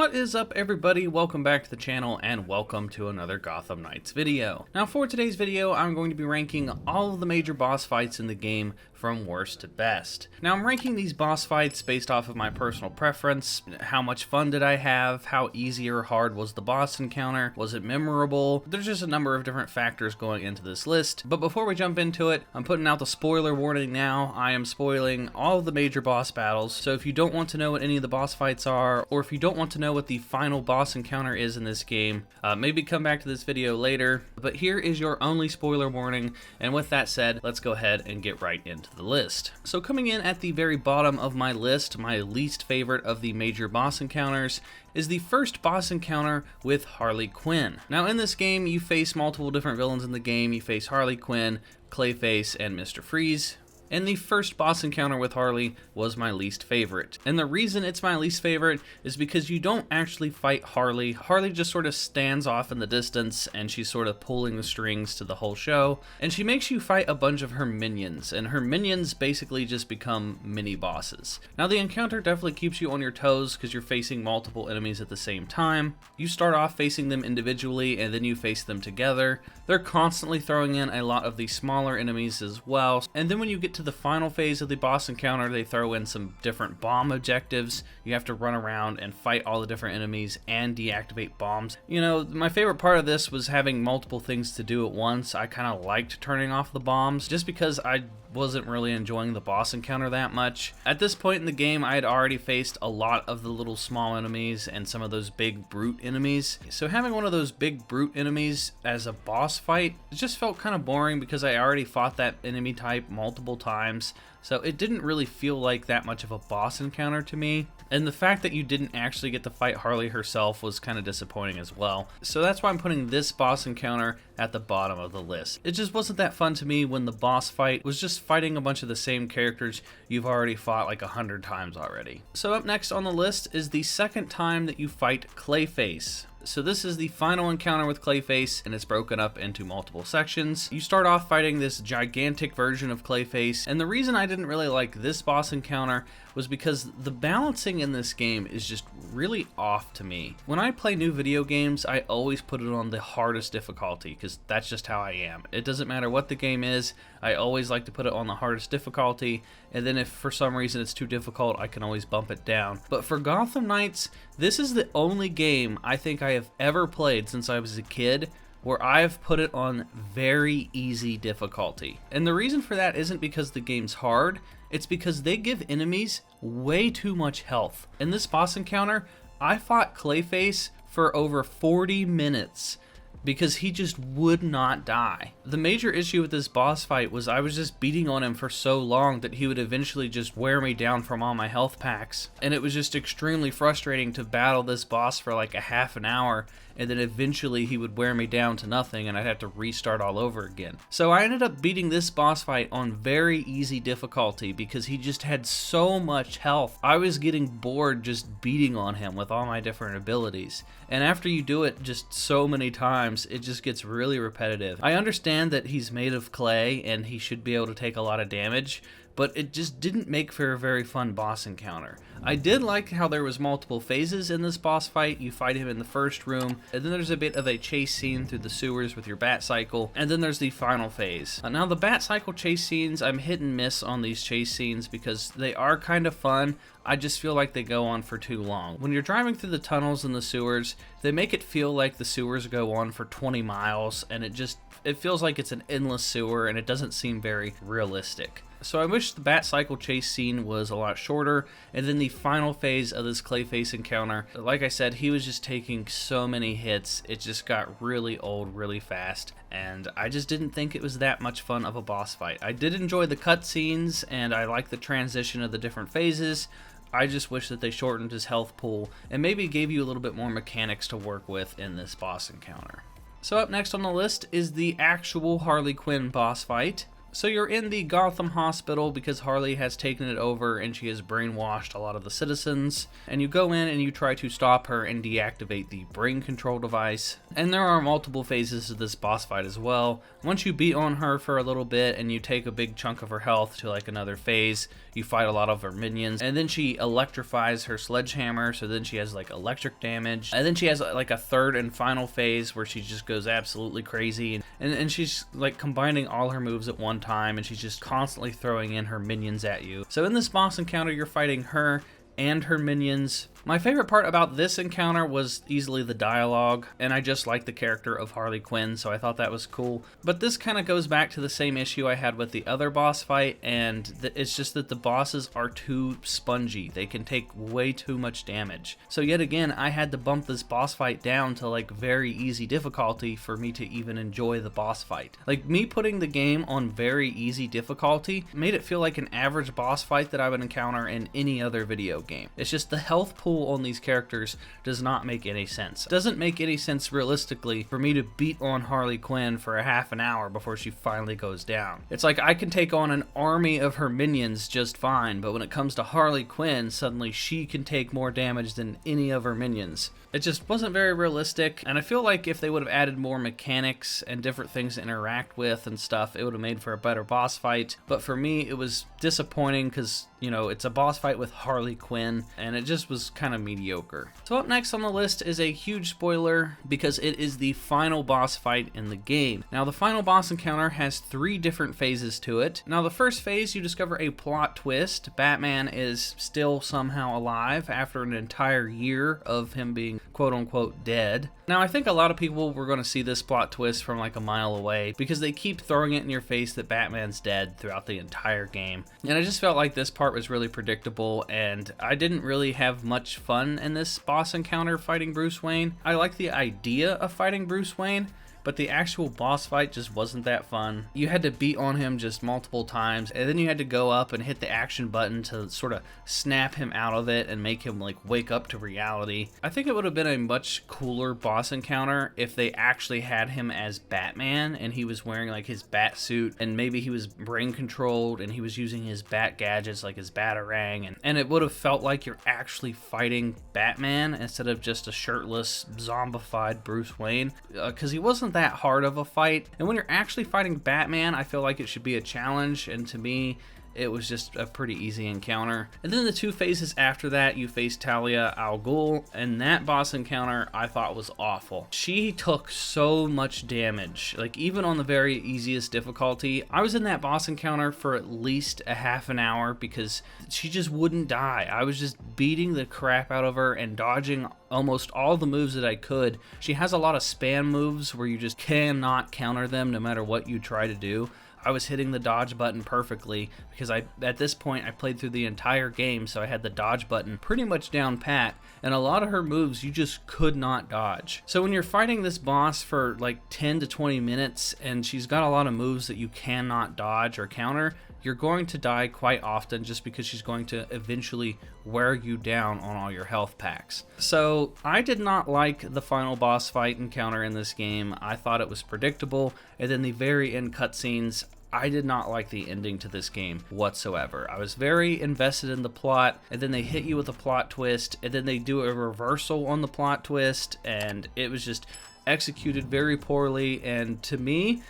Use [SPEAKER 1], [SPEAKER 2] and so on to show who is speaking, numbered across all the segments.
[SPEAKER 1] What is up, everybody? Welcome back to the channel and welcome to another Gotham Knights video. Now for today's video, I'm going to be ranking all of the major boss fights in the game from worst to best. Now I'm ranking these boss fights based off of my personal preference. How much fun did I have? How easy or hard was the boss encounter? Was it memorable? There's just a number of different factors going into this list. But before we jump into it, I'm putting out the spoiler warning now. I am spoiling all of the major boss battles. So if you don't want to know what any of the boss fights are, or if you don't want to know what the final boss encounter is in this game, maybe come back to this video later. But here is your only spoiler warning. And with that said, let's go ahead and get right into the list. So coming in at the very bottom of my list, my least favorite of the major boss encounters is the first boss encounter with Harley Quinn. Now in this game, you face multiple different villains in the game. You face Harley Quinn, Clayface, and Mr. Freeze. And the first boss encounter with Harley was my least favorite. And the reason it's my least favorite is because you don't actually fight Harley. Harley just sort of stands off in the distance and she's sort of pulling the strings to the whole show. And she makes you fight a bunch of her minions, and her minions basically just become mini bosses. Now the encounter definitely keeps you on your toes because you're facing multiple enemies at the same time. You start off facing them individually and then you face them together. They're constantly throwing in a lot of the smaller enemies as well. And then when you get to the final phase of the boss encounter, they throw in some different bomb objectives. You have to run around and fight all the different enemies and deactivate bombs. You know, my favorite part of this was having multiple things to do at once. I kind of liked turning off the bombs just because I wasn't really enjoying the boss encounter that much. At this point in the game, I had already faced a lot of the little small enemies and some of those big brute enemies. So having one of those big brute enemies as a boss fight, it just felt kind of boring because I already fought that enemy type multiple times. So it didn't really feel like that much of a boss encounter to me. And the fact that you didn't actually get to fight Harley herself was kind of disappointing as well. So that's why I'm putting this boss encounter at the bottom of the list. It just wasn't that fun to me when the boss fight was just fighting a bunch of the same characters you've already fought like 100 times already. So up next on the list is the second time that you fight Clayface. So this is the final encounter with Clayface, and it's broken up into multiple sections. You start off fighting this gigantic version of Clayface, and the reason I didn't really like this boss encounter was because the balancing in this game is just really off to me. When I play new video games, I always put it on the hardest difficulty because that's just how I am. It doesn't matter what the game is, I always like to put it on the hardest difficulty, and then if for some reason it's too difficult, I can always bump it down. But for Gotham Knights, this is the only game I think I have ever played since I was a kid where I've put it on very easy difficulty. And the reason for that isn't because the game's hard, it's because they give enemies way too much health. In this boss encounter, I fought Clayface for over 40 minutes because he just would not die. The major issue with this boss fight was I was just beating on him for so long that he would eventually just wear me down from all my health packs. And it was just extremely frustrating to battle this boss for like a half an hour, and then eventually he would wear me down to nothing and I'd have to restart all over again. So I ended up beating this boss fight on very easy difficulty because he just had so much health. I was getting bored just beating on him with all my different abilities. And after you do it just so many times, it just gets really repetitive. I understand that he's made of clay and he should be able to take a lot of damage, but it just didn't make for a very fun boss encounter. I did like how there was multiple phases in this boss fight. You fight him in the first room, and then there's a bit of a chase scene through the sewers with your bat cycle, and then there's the final phase. Now the bat cycle chase scenes, I'm hit and miss on these chase scenes because they are kind of fun. I just feel like they go on for too long. When you're driving through the tunnels and the sewers, they make it feel like the sewers go on for 20 miles, and it feels like it's an endless sewer, and it doesn't seem very realistic. So I wish the bat cycle chase scene was a lot shorter, and then the final phase of this Clayface encounter, like I said, he was just taking so many hits, it just got really old really fast, and I just didn't think it was that much fun of a boss fight. I did enjoy the cutscenes, and I like the transition of the different phases. I just wish that they shortened his health pool and maybe gave you a little bit more mechanics to work with in this boss encounter. So up next on the list is the actual Harley Quinn boss fight. So you're in the Gotham hospital because Harley has taken it over and she has brainwashed a lot of the citizens. And you go in and you try to stop her and deactivate the brain control device. And there are multiple phases to this boss fight as well. Once you beat on her for a little bit and you take a big chunk of her health to like another phase, you fight a lot of her minions. And then she electrifies her sledgehammer, so then she has like electric damage. And then she has like a third and final phase where she just goes absolutely crazy. And she's like combining all her moves at one time, and she's just constantly throwing in her minions at you. So in this boss encounter, you're fighting her and her minions. My favorite part about this encounter was easily the dialogue, and I just like the character of Harley Quinn, so I thought that was cool. But this kind of goes back to the same issue I had with the other boss fight, and it's just that the bosses are too spongy. They can take way too much damage. So yet again, I had to bump this boss fight down to like very easy difficulty for me to even enjoy the boss fight. Like me putting the game on very easy difficulty made it feel like an average boss fight that I would encounter in any other video game. It's just the health pool on these characters does not make any sense. It doesn't make any sense realistically for me to beat on Harley Quinn for a half an hour before she finally goes down. It's like I can take on an army of her minions just fine, but when it comes to Harley Quinn, suddenly she can take more damage than any of her minions. It just wasn't very realistic, and I feel like if they would have added more mechanics and different things to interact with and stuff, it would have made for a better boss fight. But for me, it was disappointing because, you know, it's a boss fight with Harley Quinn, and it just was kind of mediocre. So up next on the list is a huge spoiler because it is the final boss fight in the game. Now, the final boss encounter has 3 different phases to it. Now, the first phase, you discover a plot twist. Batman is still somehow alive after an entire year of him being quote-unquote dead. Now, I think a lot of people were going to see this plot twist from like a mile away because they keep throwing it in your face that Batman's dead throughout the entire game. And I just felt like this part was really predictable, and I didn't really have much fun in this boss encounter fighting Bruce Wayne. I like the idea of fighting Bruce Wayne, but the actual boss fight just wasn't that fun. You had to beat on him just multiple times, and then you had to go up and hit the action button to sort of snap him out of it and make him like wake up to reality. I think it would have been a much cooler boss encounter if they actually had him as Batman and he was wearing like his bat suit, and maybe he was brain controlled and he was using his bat gadgets like his Batarang, and it would have felt like you're actually fighting Batman instead of just a shirtless zombified Bruce Wayne, because he wasn't that hard of a fight. And when you're actually fighting Batman, I feel like it should be a challenge, and to me it was just a pretty easy encounter. And then the 2 phases after that, you face Talia al Ghul, and that boss encounter I thought was awful. She took so much damage, like even on the very easiest difficulty. I was in that boss encounter for at least a half an hour because she just wouldn't die. I was just beating the crap out of her and dodging almost all the moves that I could. She has a lot of spam moves where you just cannot counter them no matter what you try to do. I was hitting the dodge button perfectly because at this point I played through the entire game, so I had the dodge button pretty much down pat, and a lot of her moves you just could not dodge. So when you're fighting this boss for like 10 to 20 minutes and she's got a lot of moves that you cannot dodge or counter, you're going to die quite often just because she's going to eventually wear you down on all your health packs. So I did not like the final boss fight encounter in this game. I thought it was predictable, and then the very end cutscenes, I did not like the ending to this game whatsoever. I was very invested in the plot, and then they hit you with a plot twist, and then they do a reversal on the plot twist, and it was just executed very poorly. And to me,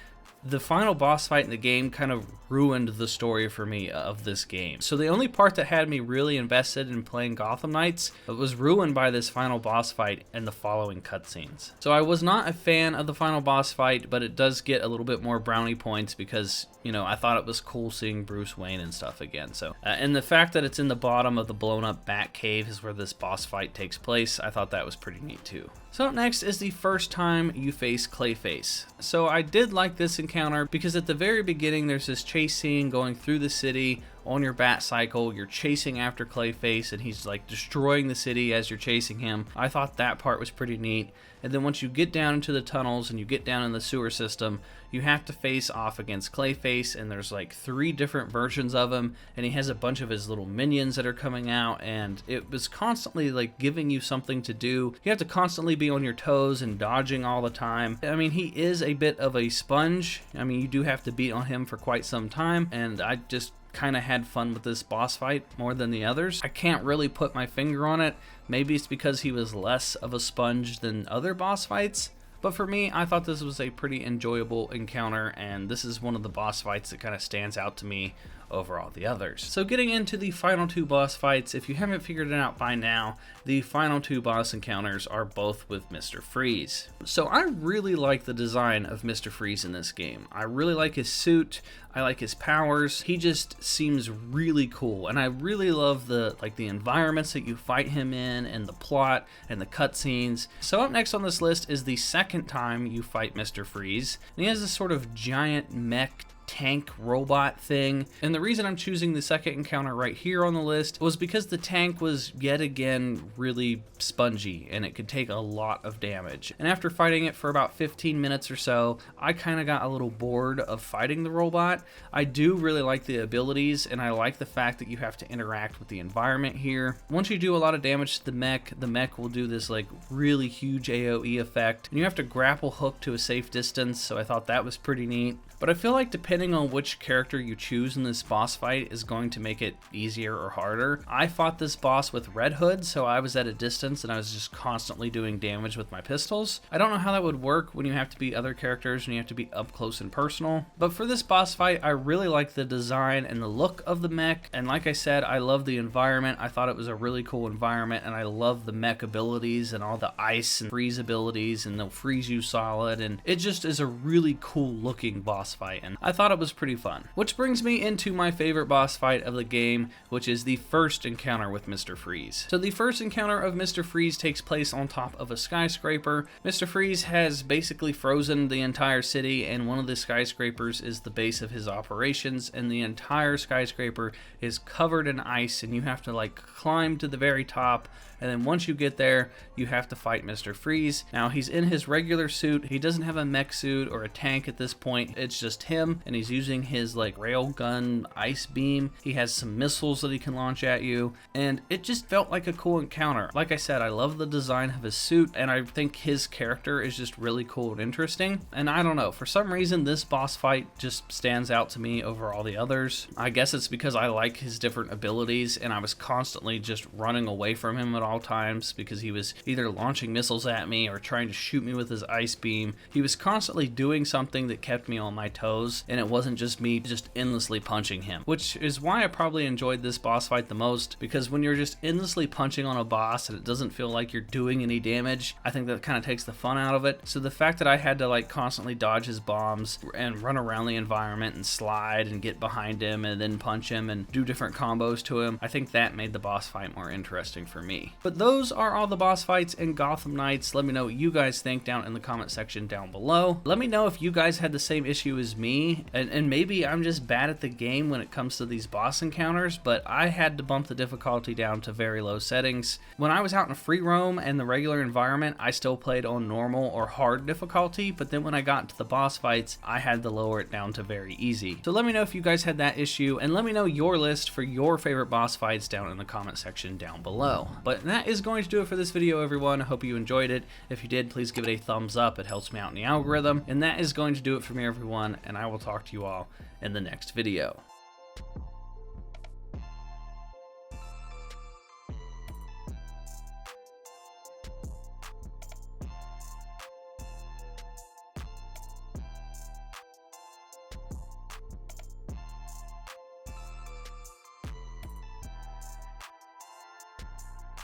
[SPEAKER 1] the final boss fight in the game kind of ruined the story for me of this game. So the only part that had me really invested in playing Gotham Knights was ruined by this final boss fight and the following cutscenes. So I was not a fan of the final boss fight, but it does get a little bit more brownie points because, you know, I thought it was cool seeing Bruce Wayne and stuff again. So, and the fact that it's in the bottom of the blown up Bat Cave is where this boss fight takes place, I thought that was pretty neat too. So up next is the first time you face Clayface. So I did like this encounter because at the very beginning there's this chase scene going through the city on your bat cycle, you're chasing after Clayface, and he's like destroying the city as you're chasing him. I thought that part was pretty neat. And then once you get down into the tunnels and you get down in the sewer system, you have to face off against Clayface, and there's like 3 different versions of him, and he has a bunch of his little minions that are coming out, and it was constantly like giving you something to do. You have to constantly be on your toes and dodging all the time. I mean, he is a bit of a sponge. I mean, you do have to beat on him for quite some time, and I just kind of had fun with this boss fight more than the others. I can't really put my finger on it. Maybe it's because he was less of a sponge than other boss fights. But for me, I thought this was a pretty enjoyable encounter, and this is one of the boss fights that kind of stands out to me over all the others. So getting into the final 2 boss fights, if you haven't figured it out by now, the final 2 boss encounters are both with Mr. Freeze. So I really like the design of Mr. Freeze in this game. I really like his suit, I like his powers. He just seems really cool, and I really love the environments that you fight him in, and the plot and the cutscenes. So up next on this list is the second time you fight Mr. Freeze, and he has this sort of giant mech tank robot thing. And the reason I'm choosing the second encounter right here on the list was because the tank was yet again really spongy, and it could take a lot of damage. And after fighting it for about 15 minutes or so, I kind of got a little bored of fighting the robot. I do really like the abilities, and I like the fact that you have to interact with the environment here. Once you do a lot of damage to the mech will do this like really huge AoE effect, and you have to grapple hook to a safe distance, so I thought that was pretty neat. But I feel like depending on which character you choose in this boss fight is going to make it easier or harder. I fought this boss with Red Hood, so I was at a distance and I was just constantly doing damage with my pistols. I don't know how that would work when you have to be other characters and you have to be up close and personal. But for this boss fight, I really like the design and the look of the mech. And like I said, I love the environment. I thought it was a really cool environment, and I love the mech abilities and all the ice and freeze abilities, and they'll freeze you solid. And it just is a really cool looking boss fight, and I thought it was pretty fun. Which brings me into my favorite boss fight of the game, which is the first encounter with Mr. Freeze. So the first encounter of Mr. Freeze takes place on top of a skyscraper. Mr. Freeze has basically frozen the entire city, and one of the skyscrapers is the base of his operations, and the entire skyscraper is covered in ice, and you have to like climb to the very top, and then once you get there, you have to fight Mr. Freeze. Now, he's in his regular suit. He doesn't have a mech suit or a tank at this point. It's just him, and he's using his like railgun ice beam. He has some missiles that he can launch at you, and it just felt like a cool encounter. Like I said, I love the design of his suit, and I think his character is just really cool and interesting. And I don't know, for some reason, this boss fight just stands out to me over all the others. I guess it's because I like his different abilities, and I was constantly just running away from him at all times because he was either launching missiles at me or trying to shoot me with his ice beam. He was constantly doing something that kept me on my toes, and it wasn't just me just endlessly punching him, which is why I probably enjoyed this boss fight the most, because when you're just endlessly punching on a boss and it doesn't feel like you're doing any damage, I think that kind of takes the fun out of it. So the fact that I had to like constantly dodge his bombs and run around the environment and slide and get behind him and then punch him and do different combos to him, I think that made the boss fight more interesting for me. But those are all the boss fights in Gotham Knights. Let me know what you guys think down in the comment section down below. Let me know if you guys had the same issue as me, and maybe I'm just bad at the game when it comes to these boss encounters, but I had to bump the difficulty down to very low settings. When I was out in free roam and the regular environment, I still played on normal or hard difficulty, but then when I got to the boss fights, I had to lower it down to very easy. So let me know if you guys had that issue, and let me know your list for your favorite boss fights down in the comment section down below. But that is going to do it for this video, everyone. I hope you enjoyed it. If you did, please give it a thumbs up. It helps me out in the algorithm. And that is going to do it for me, everyone, and I will talk to you all in the next video.